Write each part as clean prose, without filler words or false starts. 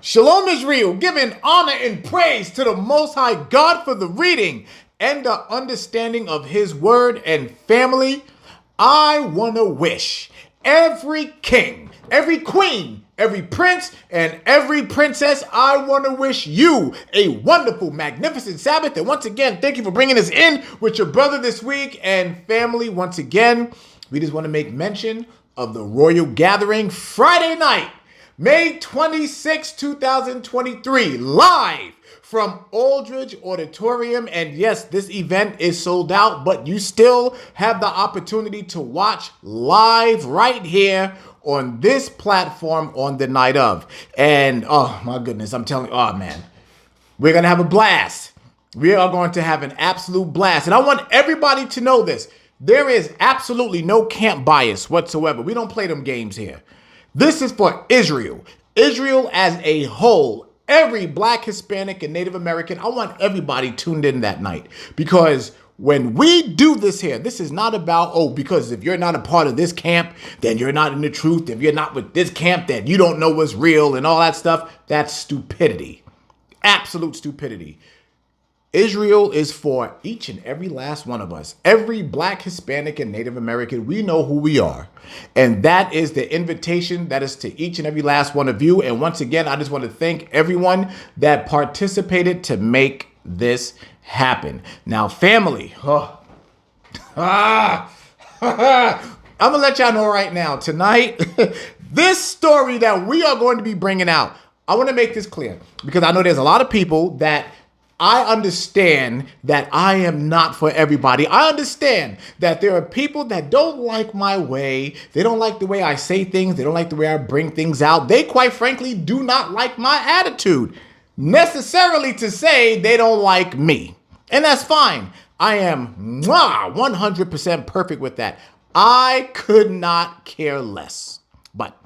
Shalom Israel, giving honor and praise to the Most High God for the reading and the understanding of His word. And family, I want to wish every king, every queen, every prince, and every princess, I want to wish you a wonderful, magnificent Sabbath. And once again, thank you for bringing us in with your brother this week. And family, once again, we just want to make mention of the Royal Gathering Friday night, May 26, 2023, live from Aldridge Auditorium. And yes, this event is sold out, but you still have the opportunity to watch live right here on this platform on the night of. And oh my goodness, I'm telling you, oh man, we're going to have a blast. We are going to have an absolute blast. And I want everybody to know this. There is absolutely no camp bias whatsoever. We don't play them games here. This is for Israel. Israel as a whole. Every Black, Hispanic, and Native American. I want everybody tuned in that night. Because when we do this here, this is not about, oh, because if you're not a part of this camp, then you're not in the truth. If you're not with this camp, then you don't know what's real and all that stuff. That's stupidity. Absolute stupidity. Israel is for each and every last one of us. Every Black, Hispanic, and Native American, we know who we are. And that is the invitation that is to each and every last one of you. And once again, I just want to thank everyone that participated to make this happen. Now, family, I'm going to let y'all know right now, tonight, this story that we are going to be bringing out, I want to make this clear because I know there's a lot of people that I understand that I am not for everybody. I understand that there are people that don't like my way. They don't like the way I say things. They don't like the way I bring things out. They, quite frankly, do not like my attitude. Necessarily to say they don't like me. And that's fine. I am 100% perfect with that. I could not care less. But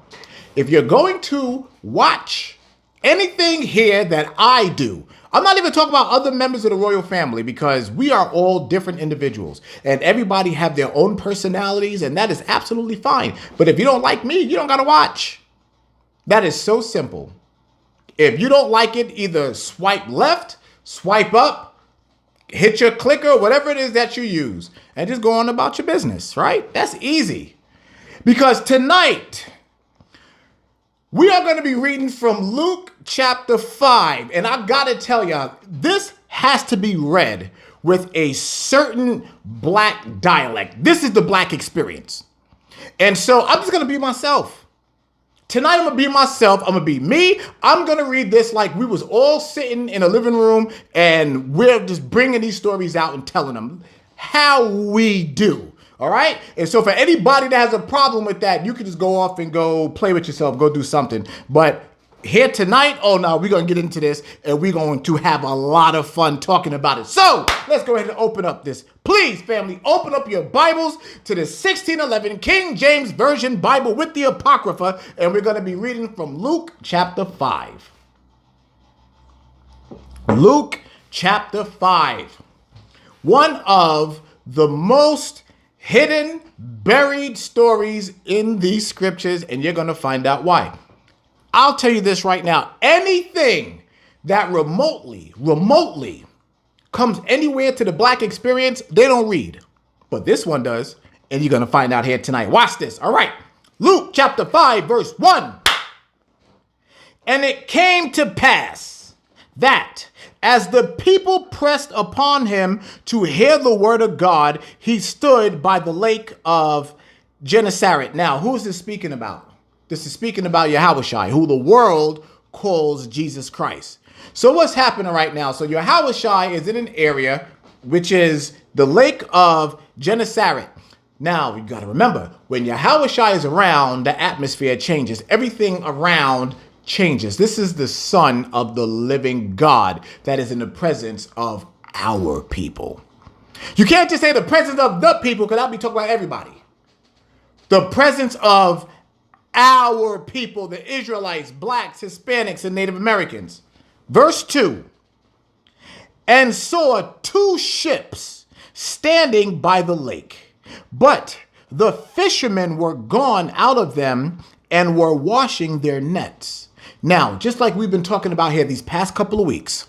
if you're going to watch anything here that I do, I'm not even talking about other members of the royal family because we are all different individuals and everybody have their own personalities and that is absolutely fine. But if you don't like me, you don't got to watch. That is so simple. If you don't like it, either swipe left, swipe up, hit your clicker, whatever it is that you use, and just go on about your business, right? That's easy. Because tonight, we are going to be reading from Luke chapter 5. And I got to tell y'all, this has to be read with a certain Black dialect. This is the Black experience. And so I'm just going to be myself. Tonight, I'm going to be myself. I'm going to be me. I'm going to read this like we was all sitting in a living room and we're just bringing these stories out and telling them how we do. All right. And so for anybody that has a problem with that, you can just go off and go play with yourself, go do something. But here tonight, oh no, we're going to get into this and we're going to have a lot of fun talking about it. So let's go ahead and open up this. Please, family, open up your Bibles to the 1611 King James Version Bible with the Apocrypha. And we're going to be reading from Luke chapter 5. Luke chapter 5. One of the most hidden, buried stories in these scriptures, and you're going to find out why. I'll tell you this right now. Anything that remotely comes anywhere to the Black experience, they don't read. But this one does, and you're going to find out here tonight. Watch this. All right. Luke chapter 5, verse 1. And it came to pass that as the people pressed upon him to hear the word of God, he stood by the lake of Gennesaret. Now, who is this speaking about? This is speaking about Yahawashi, who the world calls Jesus Christ. So what's happening right now? So Yahawashi is in an area which is the lake of Gennesaret. Now, you got to remember, when Yahawashi is around, the atmosphere changes. Everything around changes. This is the Son of the living God that is in the presence of our people. You can't just say the presence of the people because I'll be talking about everybody. The presence of our people, the Israelites, Blacks, Hispanics, and Native Americans. Verse 2. And saw two ships standing by the lake, but the fishermen were gone out of them and were washing their nets. Now, just like we've been talking about here these past couple of weeks,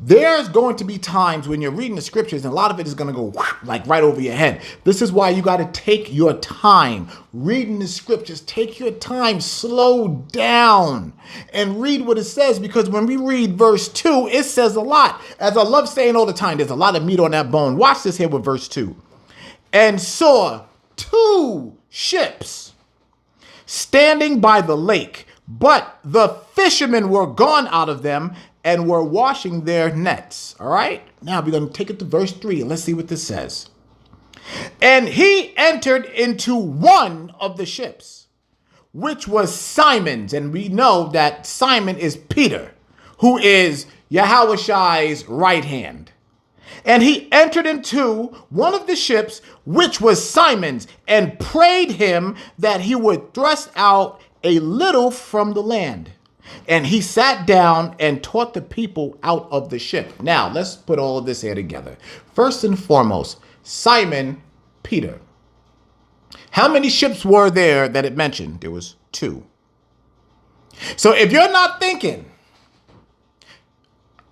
there's going to be times when you're reading the scriptures and a lot of it is going to go like right over your head. This is why you got to take your time reading the scriptures. Take your time, slow down and read what it says, because when we read verse 2, it says a lot. As I love saying all the time, there's a lot of meat on that bone. Watch this here with verse 2. And saw 2 ships standing by the lake, but the fishermen were gone out of them and were washing their nets. All right. Now we're going to take it to verse 3 and let's see what this says. And he entered into one of the ships, which was Simon's. And we know that Simon is Peter, who is Yahawashi's right hand. And he entered into one of the ships, which was Simon's, and prayed him that he would thrust out a little from the land. And he sat down and taught the people out of the ship. Now, let's put all of this here together. First and foremost, Simon Peter. How many ships were there that it mentioned? There was 2. So if you're not thinking,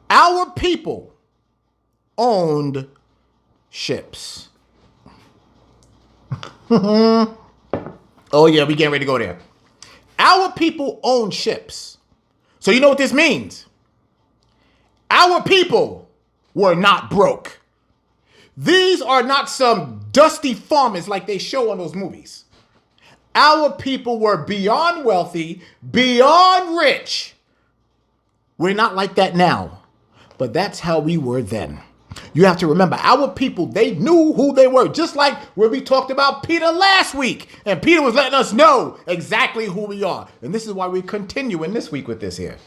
our people owned ships. Oh yeah, we getting ready to go there. Our people own ships. So you know what this means? Our people were not broke. These are not some dusty farmers like they show on those movies. Our people were beyond wealthy, beyond rich. We're not like that now, but that's how we were then. You have to remember, our people, they knew who they were, just like when we talked about Peter last week. And Peter was letting us know exactly who we are. And this is why we're continuing this week with this here.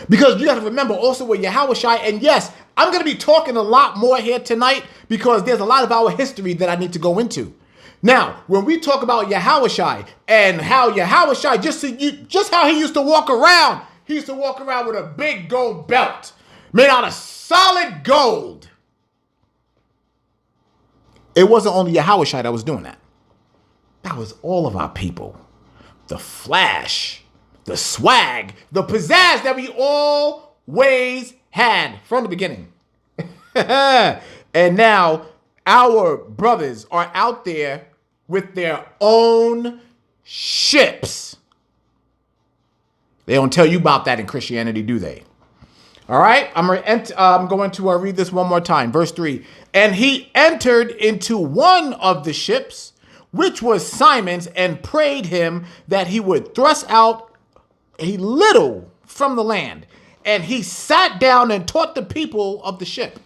Because you got to remember also with Yahawashi, and yes, I'm going to be talking a lot more here tonight because there's a lot of our history that I need to go into. Now, when we talk about Yahawashi and how Yahawashi, just how he used to walk around, he used to walk around with a big gold belt made out of solid gold. It wasn't only Yahawashi that was doing that. That was all of our people. The flash, the swag, the pizzazz that we always had from the beginning. And now our brothers are out there with their own ships. They don't tell you about that in Christianity, do they? All right, I'm going to read this one more time. Verse 3. And he entered into one of the ships, which was Simon's, and prayed him that he would thrust out a little from the land. And he sat down and taught the people of the ship.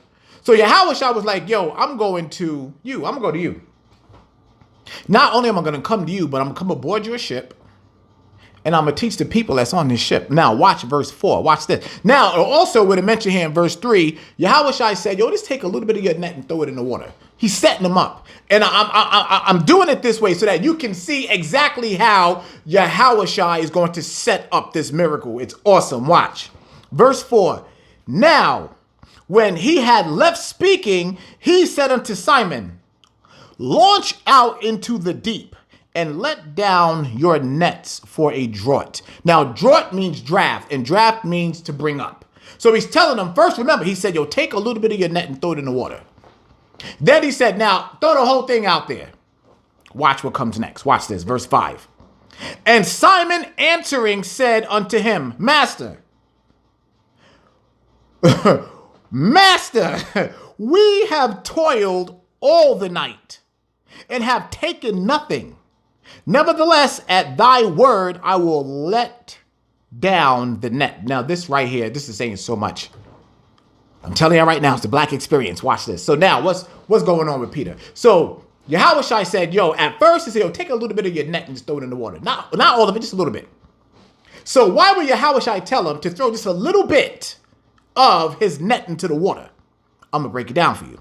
So Yahawashi was like, yo, I'm going to you. I'm going to go to you. Not only am I going to come to you, but I'm going to come aboard your ship. And I'm going to teach the people that's on this ship. Now, watch verse 4. Watch this. Now, also with a mention here in verse 3, Yahawashi said, yo, just take a little bit of your net and throw it in the water. He's setting them up. And I'm doing it this way so that you can see exactly how Yahawashi is going to set up this miracle. It's awesome. Watch. Verse 4. Now, when he had left speaking, he said unto Simon, launch out into the deep and let down your nets for a draught. Now, draught means draft, and draft means to bring up. So he's telling them, first, remember, he said, yo, take a little bit of your net and throw it in the water. Then he said, now, throw the whole thing out there. Watch what comes next. Watch this, verse 5. And Simon answering said unto him, Master, Master, we have toiled all the night and have taken nothing. Nevertheless, at thy word, I will let down the net. Now, this right here, this is saying so much. I'm telling you right now, it's the black experience. Watch this. So now, what's going on with Peter? So Yahawashi said, yo, at first he said, yo, take a little bit of your net and just throw it in the water. Not all of it, just a little bit. So why would Yahawashi tell him to throw just a little bit of his net into the water? I'm going to break it down for you.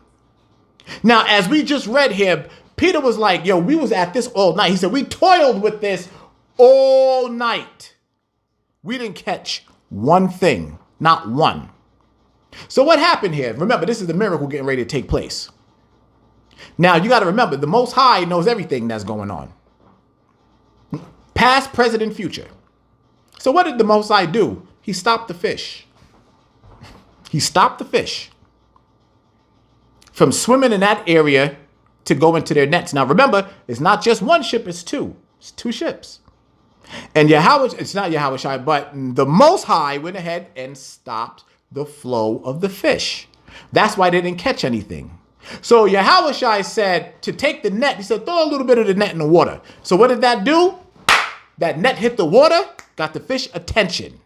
Now, as we just read here, Peter was like, yo, we was at this all night. He said, we toiled with this all night. We didn't catch one thing, not one. So what happened here? Remember, this is the miracle getting ready to take place. Now, you got to remember, the Most High knows everything that's going on. Past, present, and future. So what did the Most High do? He stopped the fish. He stopped the fish from swimming in that area to go into their nets. Now remember, it's not just one ship, it's two. It's two ships. And Yahawashi, it's not Yahawashi, but the Most High went ahead and stopped the flow of the fish. That's why they didn't catch anything. So Yahawashi said to take the net, he said, throw a little bit of the net in the water. So what did that do? That net hit the water, got the fish attention.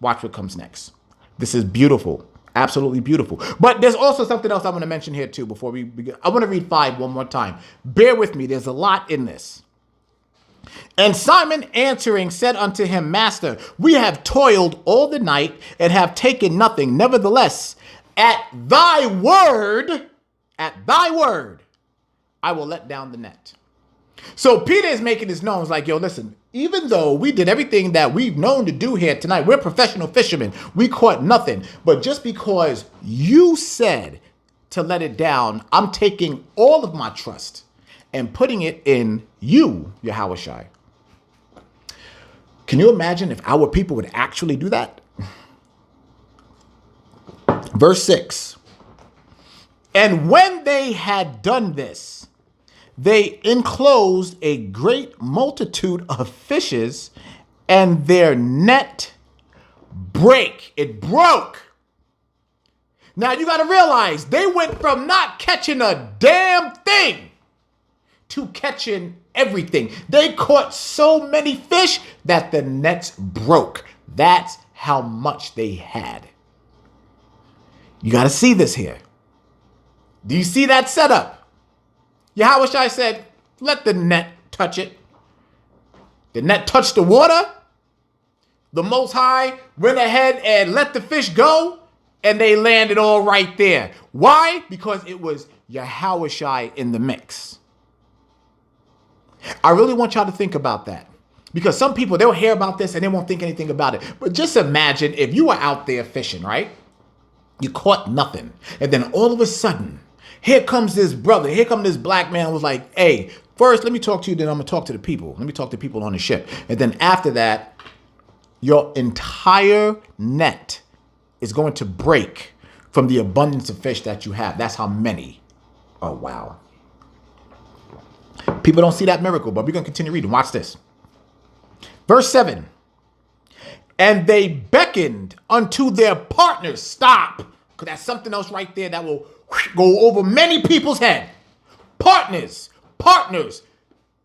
Watch what comes next. This is beautiful. Absolutely beautiful. But there's also something else I want to mention here too before we begin. I want to read 5 one more time. Bear with me. There's a lot in this. And Simon answering said unto him, Master, we have toiled all the night and have taken nothing. Nevertheless, at thy word, I will let down the net. So Peter is making this known. It's like, yo, listen, even though we did everything that we've known to do here tonight, we're professional fishermen. We caught nothing. But just because you said to let it down, I'm taking all of my trust and putting it in you, Yahawashi. Can you imagine if our people would actually do that? Verse 6. And when they had done this, they enclosed a great multitude of fishes, and their net brake. It broke. Now you got to realize they went from not catching a damn thing to catching everything. They caught so many fish that the nets broke. That's how much they had. You got to see this here. Do you see that setup? Yahawashi said, let the net touch it. The net touched the water. The Most High went ahead and let the fish go, and they landed all right there. Why? Because it was Yahawashi in the mix. I really want y'all to think about that. Because some people, they'll hear about this and they won't think anything about it. But just imagine if you were out there fishing, right? You caught nothing. And then all of a sudden, here comes this brother. Here comes this black man who was like, hey, first, let me talk to you. Then I'm going to talk to the people. Let me talk to people on the ship. And then after that, your entire net is going to break from the abundance of fish that you have. That's how many. Oh, wow. People don't see that miracle, but we're going to continue reading. Watch this. Verse 7. And they beckoned unto their partners. Stop. Because that's something else right there that will go over many people's head. Partners.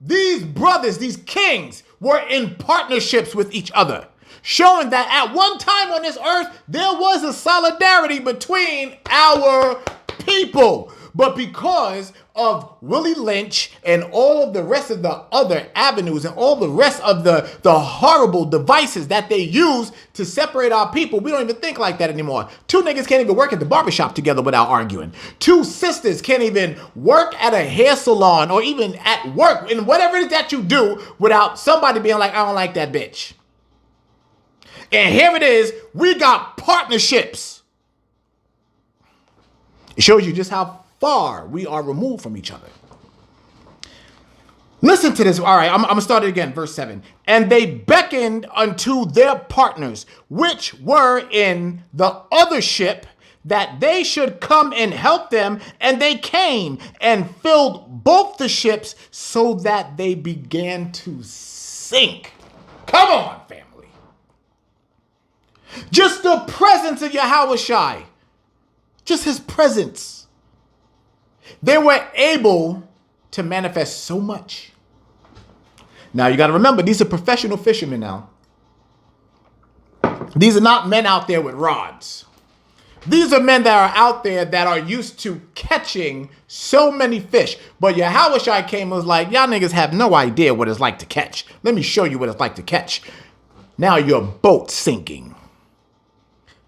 These brothers, these kings were in partnerships with each other, showing that at one time on this earth, there was a solidarity between our people. But because of Willie Lynch and all of the rest of the other avenues and all the rest of the horrible devices that they use to separate our people, we don't even think like that anymore. 2 niggas can't even work at the barbershop together without arguing. 2 sisters can't even work at a hair salon or even at work in whatever it is that you do without somebody being like, I don't like that bitch. And here it is, we got partnerships. It shows you just how far we are removed from each other. Listen to this. All right, I'm going to start it again. Verse 7. And they beckoned unto their partners, which were in the other ship, that they should come and help them. And they came and filled both the ships so that they began to sink. Come on, family. Just the presence of Yahawashi. Just his presence. They were able to manifest so much. Now, you got to remember, these are professional fishermen now. These are not men out there with rods. These are men that are out there that are used to catching so many fish. But Yahawashi came and was like, y'all niggas have no idea what it's like to catch. Let me show you what it's like to catch. Now your boat's sinking.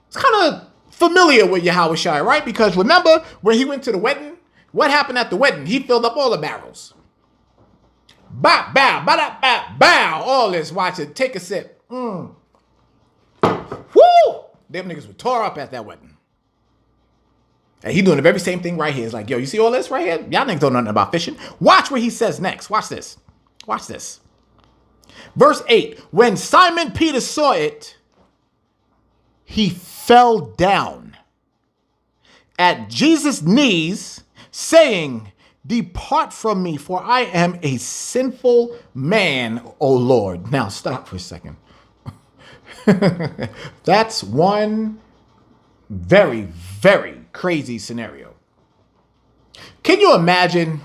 It's kind of familiar with Yahawashi, right? Because remember when he went to the wedding? What happened at the wedding? He filled up all the barrels. Bow, bow, bow, bow, bow. All this. Watch it. Take a sip. Woo! Them niggas were tore up at that wedding. And he doing the very same thing right here. It's like, yo, you see all this right here? Y'all niggas don't know nothing about fishing. Watch what he says next. Watch this. Watch this. Verse 8, when Simon Peter saw it, he fell down at Jesus' knees, saying, depart from me, for I am a sinful man, O Lord. Now stop for a second. That's one very, very crazy scenario. Can you imagine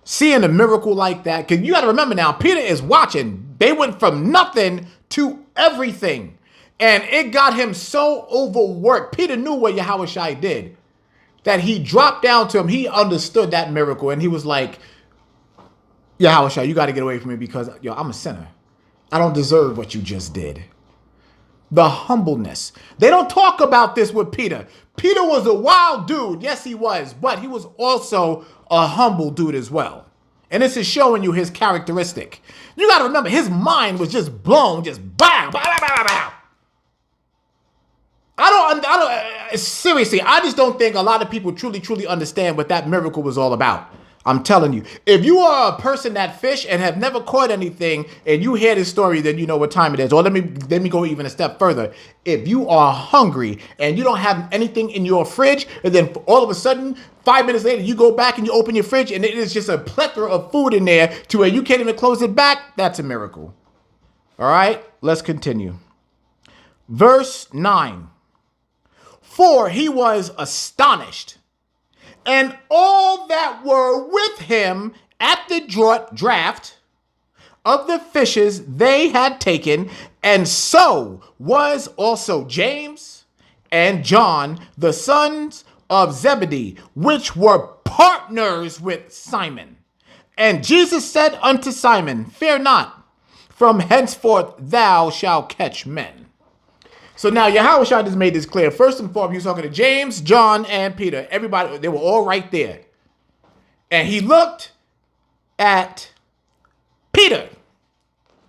seeing a miracle like that? Because you got to remember now, Peter is watching. They went from nothing to everything. And it got him so overworked. Peter knew what Yahawashi did, that he dropped down to him. He understood that miracle. And he was like, Yahawashi, you got to get away from me because, I'm a sinner. I don't deserve what you just did. The humbleness. They don't talk about this with Peter. Peter was a wild dude. Yes, he was. But he was also a humble dude as well. And this is showing you his characteristic. You got to remember, his mind was just blown, just bam, bam, bam, bam, bam. Seriously, I just don't think a lot of people truly understand what that miracle was all about. I'm telling you, if you are a person that fish and have never caught anything and you hear this story, then you know what time it is. Or let me go even a step further. If you are hungry and you don't have anything in your fridge, and then all of a sudden, 5 minutes later, you go back and you open your fridge and it is just a plethora of food in there to where you can't even close it back, that's a miracle. All right, let's continue. Verse 9. For he was astonished, and all that were with him at the draught of the fishes they had taken, and so was also James and John, the sons of Zebedee, which were partners with Simon. And Jesus said unto Simon, fear not, from henceforth thou shalt catch men. So now Yahawashi just made this clear. First and foremost, he was talking to James, John, and Peter. Everybody, they were all right there. And he looked at Peter.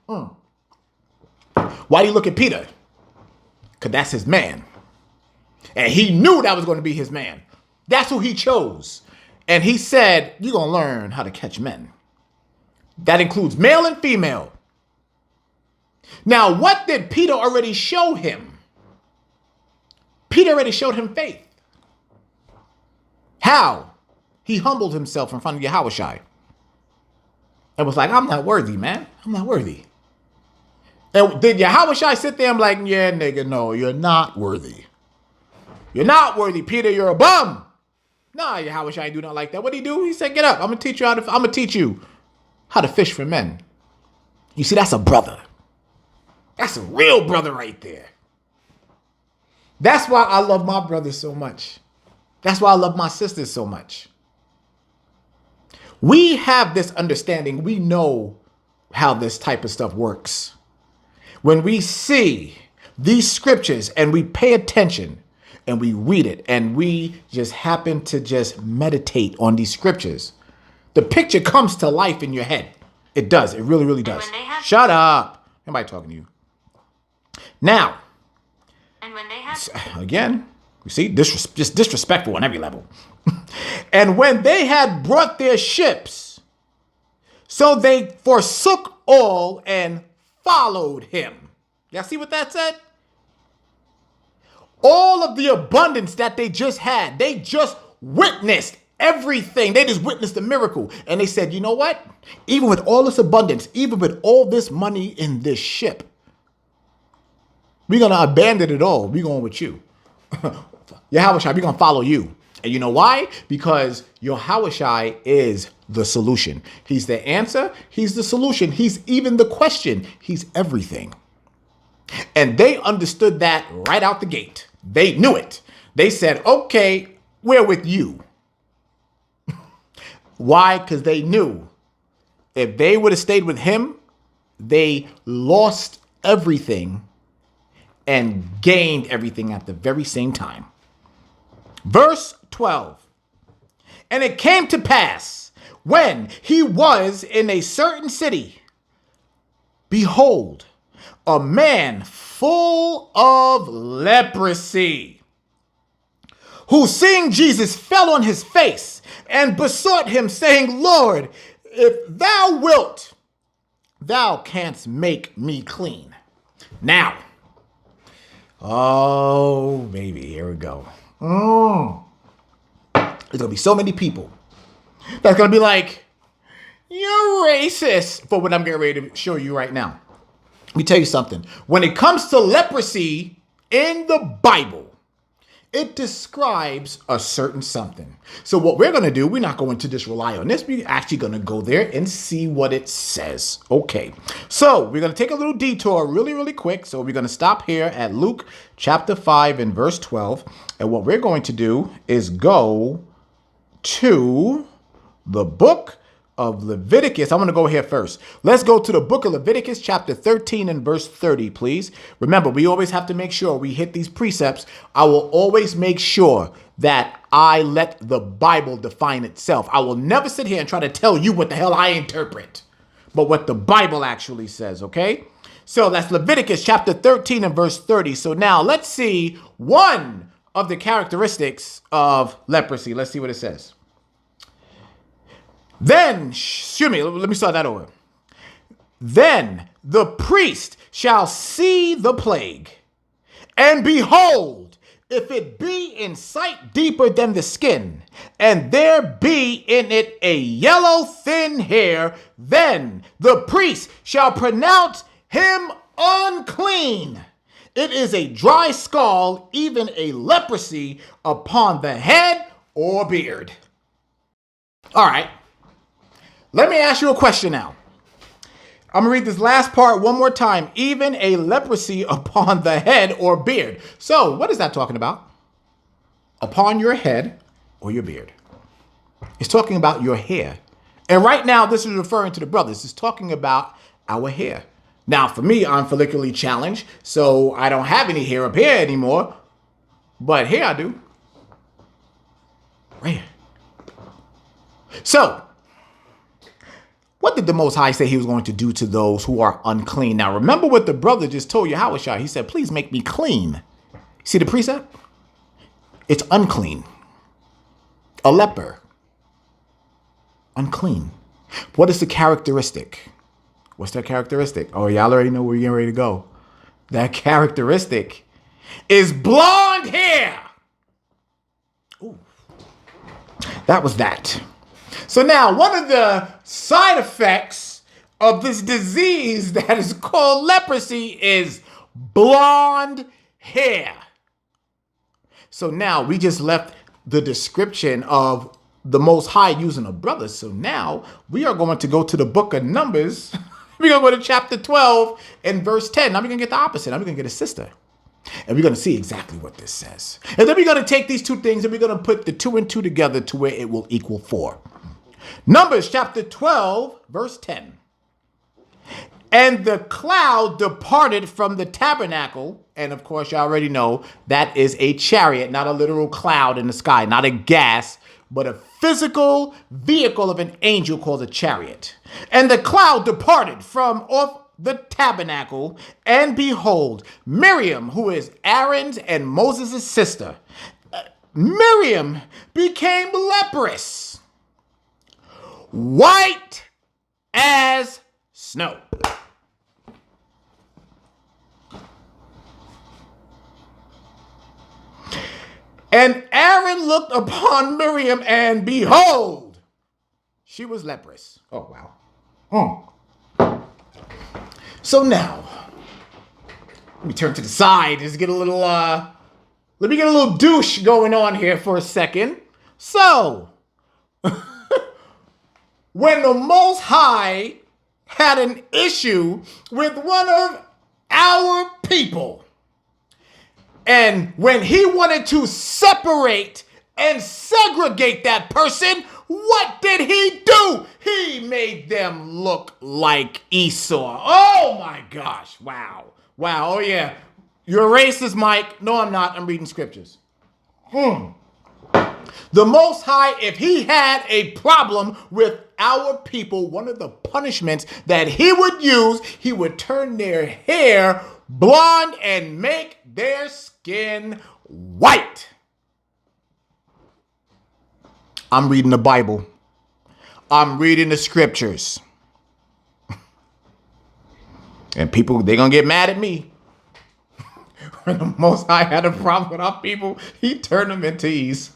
Why do you look at Peter? Because that's his man. And he knew that was going to be his man. That's who he chose. And he said, you're going to learn how to catch men. That includes male and female. Now, what did Peter already show him? Peter already showed him faith. How? He humbled himself in front of Yahawashi. And was like, I'm not worthy, man. I'm not worthy. And did Yahawashi sit there and be like, yeah, nigga, no, you're not worthy. You're not worthy, Peter. You're a bum. Nah, Yahawashi ain't do nothing like that. What did he do? He said, get up. I'm gonna teach you how to fish for men. You see, that's a brother. That's a real brother right there. That's why I love my brothers so much. That's why I love my sisters so much. We have this understanding. We know how this type of stuff works. When we see these scriptures and we pay attention and we read it and we just happen to just meditate on these scriptures, the picture comes to life in your head. It does. It really, really does. Shut up. Nobody talking to you. Now, and when they had, again, you see, just disrespectful on every level. And when they had brought their ships, so they forsook all and followed him. Y'all see what that said? All of the abundance that they just had, they just witnessed everything. They just witnessed the miracle. And they said, you know what? Even with all this abundance, even with all this money in this ship, we're going to abandon it all. We're going with you. Yahawashi, we're going to follow you. And you know why? Because Yahawashi is the solution. He's the answer. He's the solution. He's even the question. He's everything. And they understood that right out the gate. They knew it. They said, okay, we're with you. Why? Because they knew if they would have stayed with him, they lost everything and gained everything at the very same time. Verse 12. And it came to pass when he was in a certain city, behold, a man full of leprosy, who seeing Jesus fell on his face and besought him, saying, Lord, if thou wilt, thou canst make me clean. Now, oh, baby, here we go. There's going to be so many people that's going to be like, you're racist for what I'm getting ready to show you right now. Let me tell you something. When it comes to leprosy in the Bible, it describes a certain something. So what we're going to do, we're not going to just rely on this. We're actually going to go there and see what it says. Okay. So we're going to take a little detour really, really quick. So we're going to stop here at Luke chapter 5 and verse 12. And what we're going to do is go to the book of Leviticus. I'm going to go here first. Let's go to the book of Leviticus chapter 13 and verse 30, please. Remember, we always have to make sure we hit these precepts. I will always make sure that I let the Bible define itself. I will never sit here and try to tell you what the hell I interpret, but what the Bible actually says, okay? So that's Leviticus chapter 13 and verse 30. So now let's see one of the characteristics of leprosy. Let's see what it says. Then, let me start that over. Then the priest shall see the plague, and behold, if it be in sight deeper than the skin, and there be in it a yellow thin hair, then the priest shall pronounce him unclean. It is a dry scald, even a leprosy upon the head or beard. All right. Let me ask you a question now. I'm going to read this last part one more time. Even a leprosy upon the head or beard. So what is that talking about? Upon your head or your beard. It's talking about your hair. And right now, this is referring to the brothers. It's talking about our hair. Now, for me, I'm follicularly challenged, so I don't have any hair up here anymore. But here I do. Right here. So, what did the Most High say he was going to do to those who are unclean? Now, remember what the brother just told Yahawashi. He said, please make me clean. See the precept? It's unclean. A leper. Unclean. What is the characteristic? What's that characteristic? Oh, y'all already know where you're getting ready to go. That characteristic is blonde hair. Ooh. That was that. So now, one of the side effects of this disease that is called leprosy is blonde hair. So now we just left the description of the Most High using a brother. So now we are going to go to the book of Numbers. We're going to go to chapter 12 and verse 10. Now we're going to get the opposite. Now we're going to get a sister. And we're going to see exactly what this says. And then we're going to take these two things and we're going to put the 2 and 2 together to where it will equal 4. Numbers chapter 12, verse 10. And the cloud departed from the tabernacle. And of course, you already know that is a chariot, not a literal cloud in the sky, not a gas, but a physical vehicle of an angel called a chariot. And the cloud departed from off the tabernacle. And behold, Miriam, who is Aaron's and Moses' sister, Miriam became leprous, white as snow. And Aaron looked upon Miriam, and behold, she was leprous. Oh, wow. So now, let me turn to the side. Just get a little, let me get a little douche going on here for a second. So, when the Most High had an issue with one of our people, and when he wanted to separate and segregate that person, what did he do? He made them look like Esau. Oh my gosh. Wow. Wow. Oh yeah. You're a racist, Mike. No, I'm not. I'm reading scriptures. The Most High, if he had a problem with our people, one of the punishments that he would use, he would turn their hair blonde and make their skin white. I'm reading the Bible. I'm reading the scriptures. And people, they're going to get mad at me. When the Most High had a problem with our people, he turned them into ease.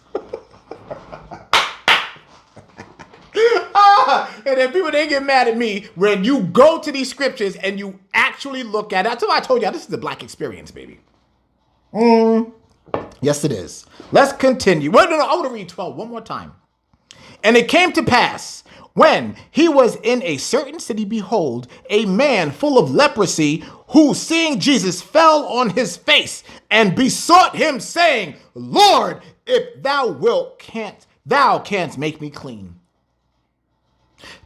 And then people, they get mad at me when you go to these scriptures and you actually look at it. That's why I told y'all this is the black experience, baby. Yes, it is. Let's continue. Well, no, I want to read 12 one more time. And it came to pass, when he was in a certain city, behold, a man full of leprosy, who seeing Jesus fell on his face and besought him, saying, Lord, if thou wilt, thou canst make me clean.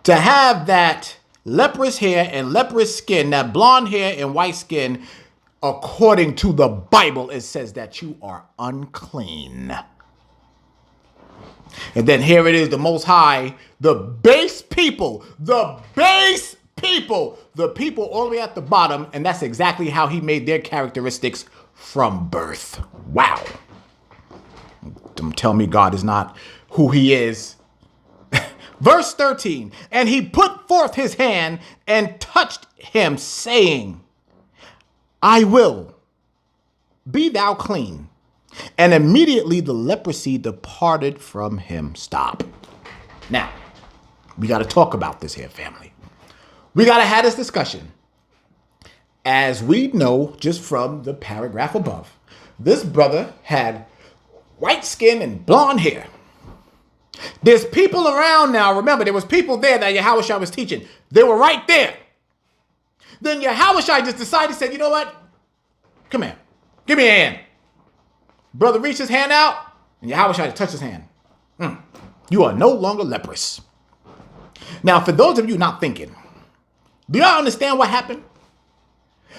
To have that leprous hair and leprous skin, that blonde hair and white skin, according to the Bible, it says that you are unclean. And then here it is, the Most High, the people all the way at the bottom, and that's exactly how he made their characteristics from birth. Wow. Don't tell me God is not who he is. Verse 13, and he put forth his hand and touched him, saying, I will, be thou clean. And immediately the leprosy departed from him. Stop. Now, we got to talk about this here, family. We got to have this discussion. As we know, just from the paragraph above, this brother had white skin and blonde hair. There's people around now. Remember, there was people there that Yahawashi was teaching. They were right there. Then Yahawashi just decided, said, you know what? Come here. Give me a hand. Brother reached his hand out, and Yahawashi touched his hand. You are no longer leprous. Now, for those of you not thinking, do y'all understand what happened?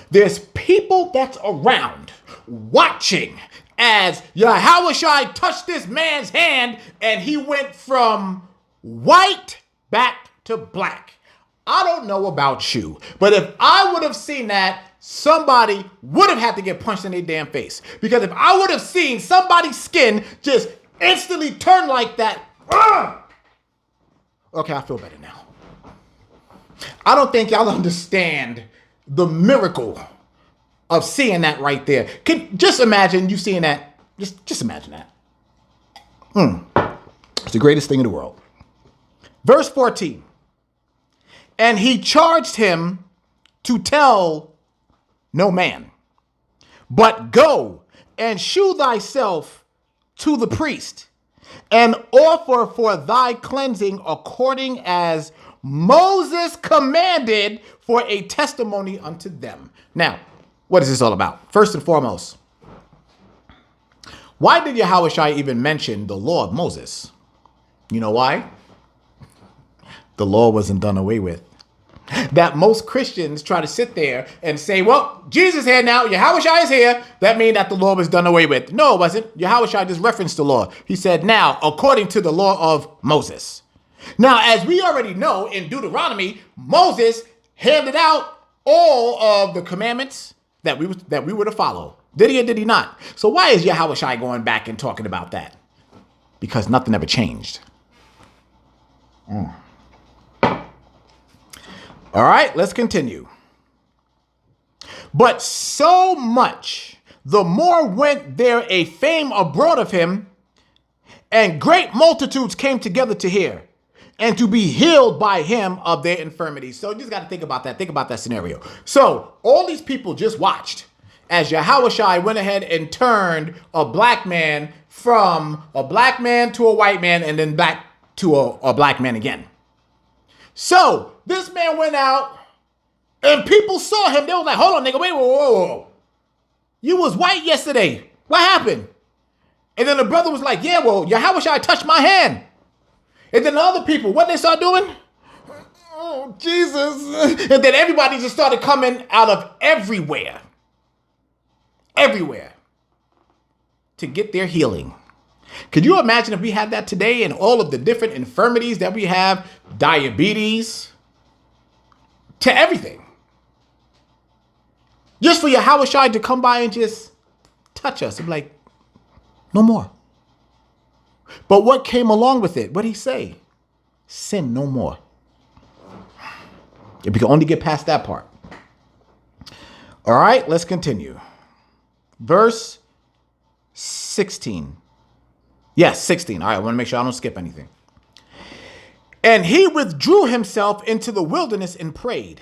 There's people that's around watching as Yahawashi touched this man's hand and he went from white back to black. I don't know about you, but if I would have seen that, somebody would have had to get punched in their damn face. Because if I would have seen somebody's skin just instantly turn like that, okay, I feel better now. I don't think y'all understand the miracle of seeing that right there. Just imagine you seeing that. Just imagine that. It's the greatest thing in the world. Verse 14. And he charged him to tell no man, but go and shew thyself to the priest and offer for thy cleansing according as Moses commanded, for a testimony unto them. Now, what is this all about? First and foremost, why did Yahawashi even mention the law of Moses? You know why? The law wasn't done away with. That most Christians try to sit there and say, well, Jesus is here now, Yahawashi is here. That means that the law was done away with. No, it wasn't. Yahawashi just referenced the law. He said, now, according to the law of Moses. Now, as we already know, in Deuteronomy, Moses handed out all of the commandments that we were to follow. Did he or did he not? So why is Yahawashi going back and talking about that? Because nothing ever changed. All right, let's continue. But so much the more went there a fame abroad of him, and great multitudes came together to hear, and to be healed by him of their infirmities. So you just got to think about that. Think about that scenario. So all these people just watched as Yahawashi went ahead and turned a black man from a black man to a white man and then back to a black man again. So this man went out and people saw him. They was like, hold on, nigga, wait, whoa. You was white yesterday. What happened? And then the brother was like, yeah, well, Yahawashi touched my hand. And then the other people, what they start doing? Oh, Jesus. And then everybody just started coming out of everywhere to get their healing. Could you imagine if we had that today and all of the different infirmities that we have, diabetes, to everything? Just for Yahawashi to come by and just touch us and be like, no more. But what came along with it? What did he say? Sin no more. If we can only get past that part. All right, let's continue. Verse 16. Yes, 16. All right, I want to make sure I don't skip anything. And he withdrew himself into the wilderness and prayed.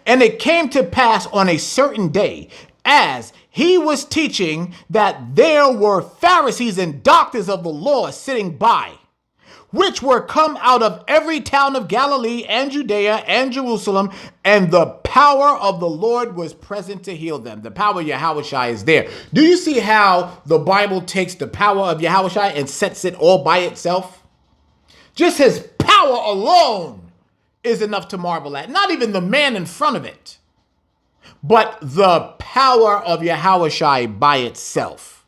And it came to pass on a certain day, as he was teaching, that there were Pharisees and doctors of the law sitting by, which were come out of every town of Galilee and Judea and Jerusalem, and the power of the Lord was present to heal them. The power of Yahawashi is there. Do you see how the Bible takes the power of Yahawashi and sets it all by itself? Just his power alone is enough to marvel at. Not even the man in front of it, but the power of Yahawashi by itself.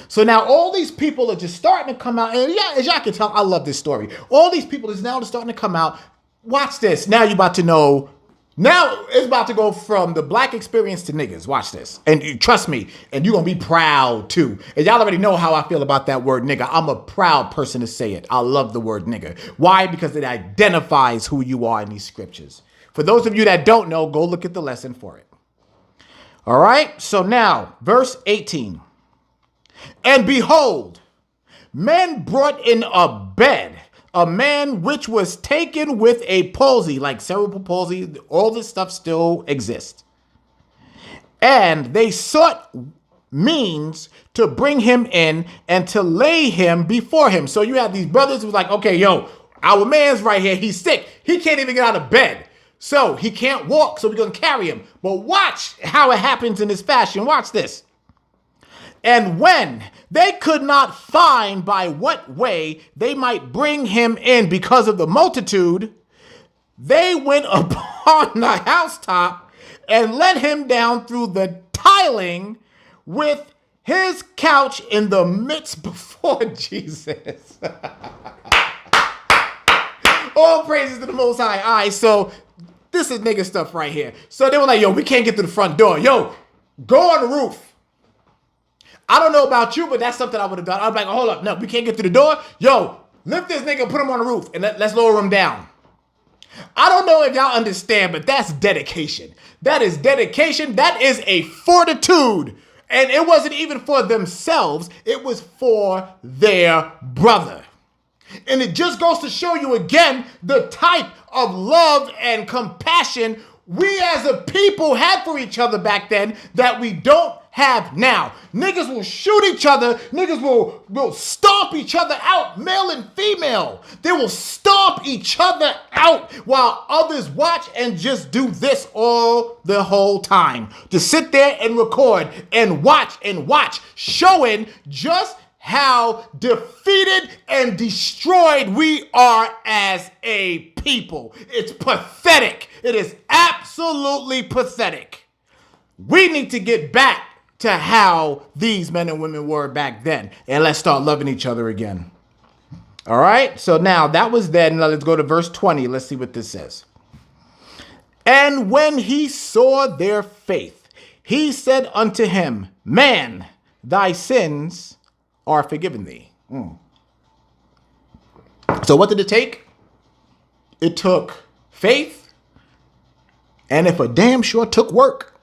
So now all these people are just starting to come out. And yeah, as y'all can tell, I love this story. All these people is now starting to come out. Watch this. Now you're about to know. Now it's about to go from the black experience to niggas. Watch this. And trust me, and you're going to be proud too. And y'all already know how I feel about that word nigga. I'm a proud person to say it. I love the word nigga. Why? Because it identifies who you are in these scriptures. For those of you that don't know, go look at the lesson for it. All right. So now verse 18. And behold, men brought in a bed a man which was taken with a palsy, like cerebral palsy. All this stuff still exists. And they sought means to bring him in and to lay him before him. So you have these brothers who's like, okay, yo, our man's right here. He's sick. He can't even get out of bed. So he can't walk. So we're going to carry him. But watch how it happens in this fashion. Watch this. And when they could not find by what way they might bring him in because of the multitude, they went upon the housetop and let him down through the tiling with his couch in the midst before Jesus. All praises to the Most High. All right, so this is nigga stuff right here. So they were like, yo, we can't get to the front door. Yo, go on the roof. I don't know about you, but that's something I would have done. I was like, hold up. No, we can't get through the door. Yo, lift this nigga and put him on the roof and let's lower him down. I don't know if y'all understand, but that's dedication. That is dedication. That is a fortitude. And it wasn't even for themselves. It was for their brother. And it just goes to show you again the type of love and compassion we as a people had for each other back then that we don't have now. Niggas will shoot each other. Niggas will stomp each other out, male and female. They will stomp each other out while others watch and just do this all the whole time. To sit there and record and watch, showing just how defeated and destroyed we are as a people. It's pathetic. It is absolutely pathetic. We need to get back to how these men and women were back then. And let's start loving each other again. All right. So now that was then. Now let's go to verse 20. Let's see what this says. And when he saw their faith, he said unto him, man, thy sins are forgiven thee. So what did it take? It took faith, and if a damn sure took work.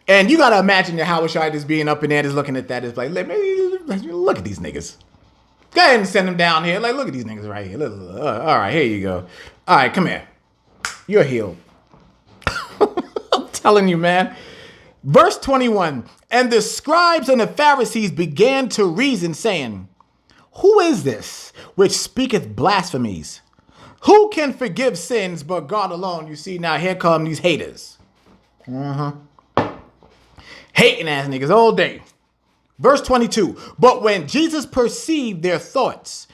And you got to imagine Yahawashi just being up in there, just looking at that. It's like, look at these niggas. Go ahead and send them down here. Like, look at these niggas right here. All right, here you go. All right, come here. You're healed. I'm telling you, man. Verse 21, and the scribes and the Pharisees began to reason, saying, who is this which speaketh blasphemies? Who can forgive sins but God alone? You see, now here come these haters. Hating ass niggas all day. Verse 22, but when Jesus perceived their thoughts,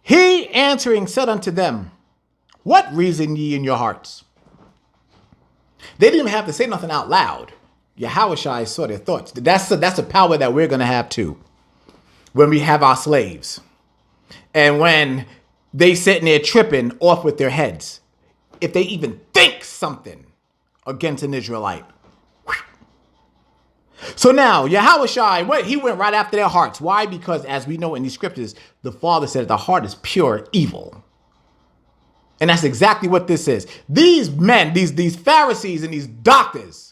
he answering said unto them, what reason ye in your hearts? They didn't even have to say nothing out loud. Yahawashi saw their thoughts. That's a power that we're going to have too when we have our slaves. And when they sitting there tripping off with their heads, if they even think something against an Israelite. So now Yahawashi, he went right after their hearts. Why? Because as we know in these scriptures, the Father said the heart is pure evil. And that's exactly what this is. These men, these Pharisees and these doctors,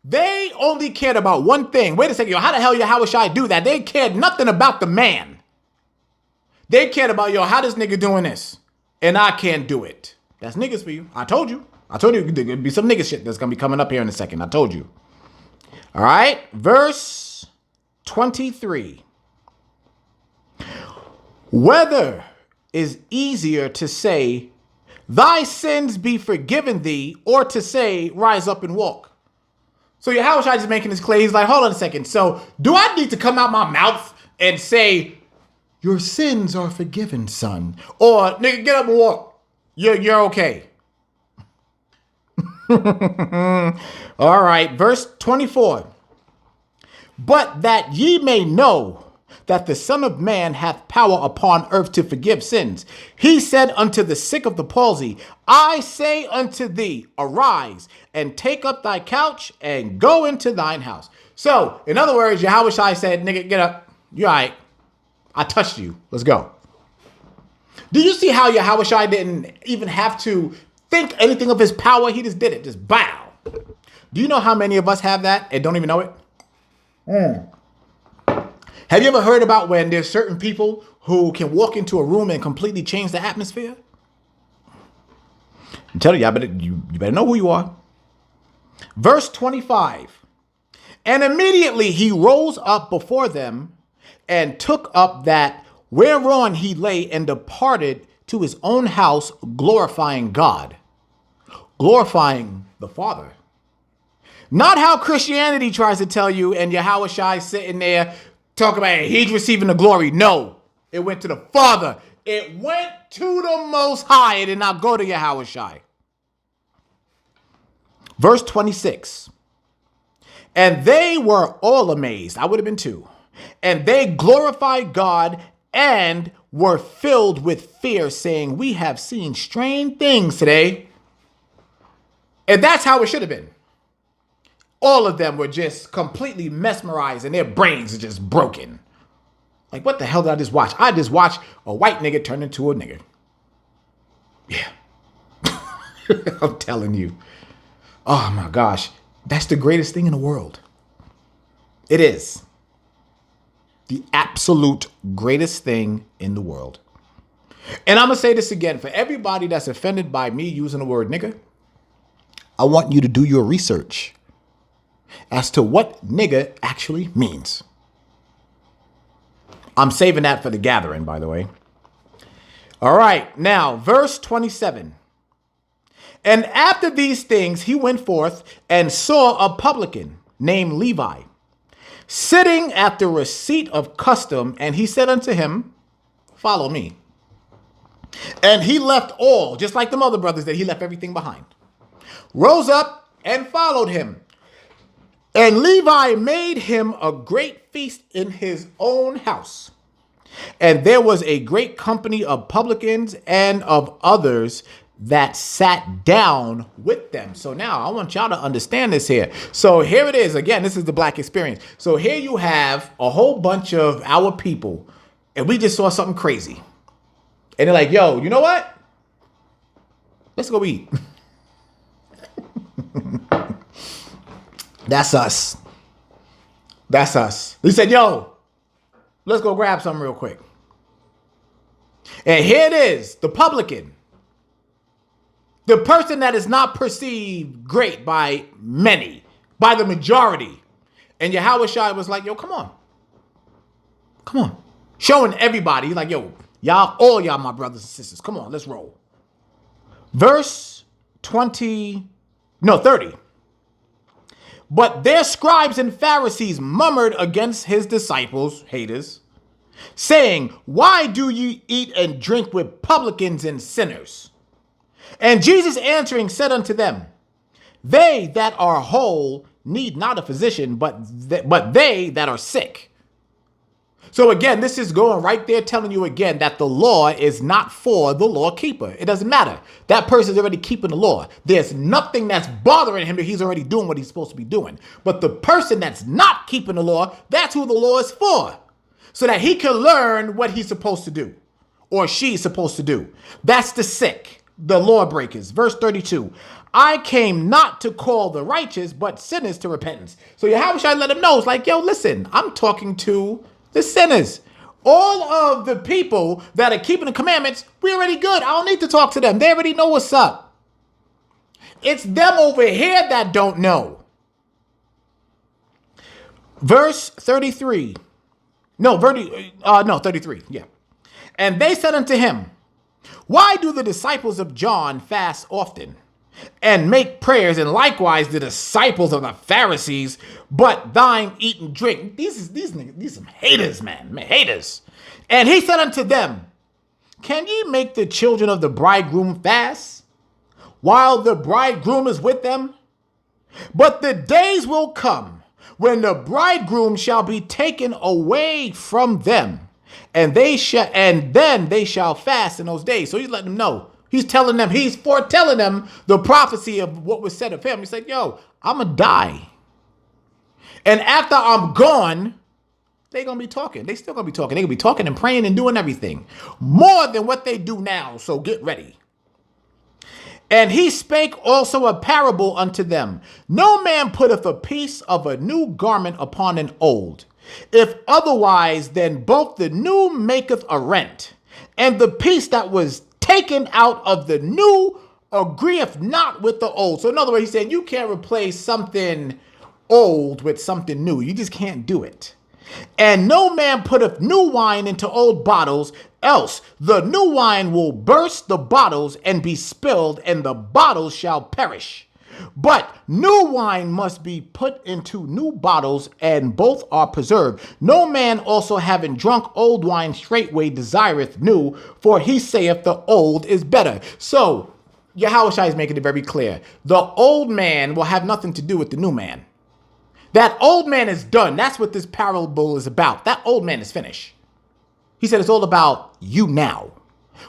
They only cared about one thing. Wait a second, yo, how the hell Yahawashi do that? They cared nothing about the man. They cared about, yo, how this nigga doing this? And I can't do it. That's niggas for you. I told you. There'll be some nigga shit that's going to be coming up here in a second. I told you. All right. Verse 23. Whether is easier to say, thy sins be forgiven thee, or to say, rise up and walk. So Yahawashi just making this clear. He's like, hold on a second. So do I need to come out my mouth and say, your sins are forgiven, son? Or, nigga, get up and walk. You're okay. All right, verse 24. But that ye may know that the Son of Man hath power upon earth to forgive sins. He said unto the sick of the palsy, I say unto thee, arise and take up thy couch and go into thine house. So, in other words, Yahawashi said, nigga, get up. You all right. I touched you. Let's go. Do you see how Yahawashi didn't even have to think anything of his power? He just did it. Just bow. Do you know how many of us have that and don't even know it? Have you ever heard about when there's certain people who can walk into a room and completely change the atmosphere? I'm telling you, you better know who you are. Verse 25. And immediately he rose up before them and took up that whereon he lay and departed to his own house, glorifying God, glorifying the Father. Not how Christianity tries to tell you and Yahawashi sitting there talking about he's receiving the glory. No, it went to the Father. It went to the Most High. It did not go to Yahawashi. Verse 26. And they were all amazed. I would have been too. And they glorified God and were filled with fear, saying, we have seen strange things today. And that's how it should have been. All of them were just completely mesmerized and their brains are just broken. Like, what the hell did I just watch? I just watched a white nigga turn into a nigga. Yeah. I'm telling you. Oh my gosh. That's the greatest thing in the world. It is. The absolute greatest thing in the world. And I'm going to say this again. For everybody that's offended by me using the word nigga, I want you to do your research as to what nigga actually means. I'm saving that for the gathering, by the way. All right. Now, verse 27. And after these things, he went forth and saw a publican named Levi, sitting at the receipt of custom, and he said unto him, follow me. And he left all, just like the other brothers that he left everything behind, rose up and followed him. And Levi made him a great feast in his own house. And there was a great company of publicans and of others that sat down with them. So now I want y'all to understand this here. So here it is. Again, this is the black experience. So here you have a whole bunch of our people, and we just saw something crazy. And they're like, yo, you know what? Let's go eat. That's us. That's us. He said, yo, let's go grab something real quick. And here it is, the publican. The person that is not perceived great by many, by the majority. And Yahawashi was like, yo, come on. Come on. Showing everybody, like, yo, y'all, all y'all my brothers and sisters. Come on, let's roll. Verse 30. But their scribes and Pharisees murmured against his disciples, haters, saying, why do ye eat and drink with publicans and sinners? And Jesus answering said unto them, they that are whole need not a physician, but they that are sick. So again, this is going right there telling you again that the law is not for the law keeper. It doesn't matter. That person is already keeping the law. There's nothing that's bothering him that he's already doing what he's supposed to be doing. But the person that's not keeping the law, that's who the law is for. So that he can learn what he's supposed to do or she's supposed to do. That's the sick. the lawbreakers. Verse 32. I came not to call the righteous, but sinners to repentance. So Yahawashi let him know, it's like, yo, listen, I'm talking to the sinners. All of the people that are keeping the commandments, we already good. I don't need to talk to them. They already know what's up. It's them over here that don't know. Verse 33. 33. Yeah. And they said unto him, why do the disciples of John fast often and make prayers, and likewise the disciples of the Pharisees, but thine eat and drink? These niggas, these some haters, man, haters. And he said unto them, can ye make the children of the bridegroom fast while the bridegroom is with them? But the days will come when the bridegroom shall be taken away from them, and then they shall fast in those days. So he's letting them know. He's telling them, he's foretelling them the prophecy of what was said of him. He's like, yo, I'm going to die. And after I'm gone, they're going to be talking. They still going to be talking. They're going to be talking and praying and doing everything more than what they do now. So get ready. And he spake also a parable unto them. No man putteth a piece of a new garment upon an old. If otherwise, then both the new maketh a rent, and the piece that was taken out of the new agreeth not with the old. So in other words, he said, you can't replace something old with something new. You just can't do it. And no man putteth new wine into old bottles, else the new wine will burst the bottles and be spilled, and the bottles shall perish. But new wine must be put into new bottles, and both are preserved. No man also having drunk old wine straightway desireth new, for he saith the old is better. So Yahawashi is making it very clear. The old man will have nothing to do with the new man. That old man is done. That's what this parable is about. That old man is finished. He said it's all about you now.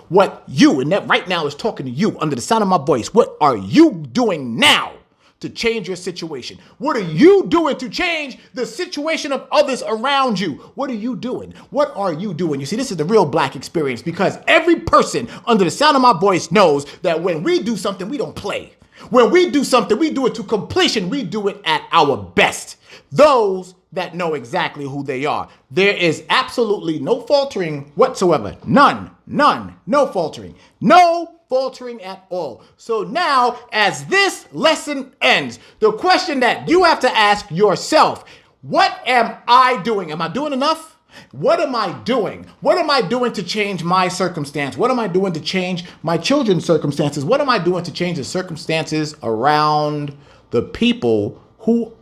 What you, and that right now is talking to you under the sound of my voice. What are you doing now to change your situation? What are you doing to change the situation of others around you? What are you doing? What are you doing? You see, this is the real black experience, because every person under the sound of my voice knows that when we do something, we don't play. When we do something, we do it to completion. We do it at our best. Those that know exactly who they are. There is absolutely no faltering whatsoever. None, no faltering. No faltering at all. So now, as this lesson ends, the question that you have to ask yourself, what am I doing? Am I doing enough? What am I doing? What am I doing to change my circumstance? What am I doing to change my children's circumstances? What am I doing to change the circumstances around the people who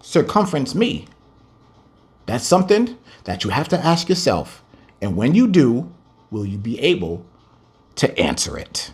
circumference me? That's something that you have to ask yourself. And when you do, will you be able to answer it?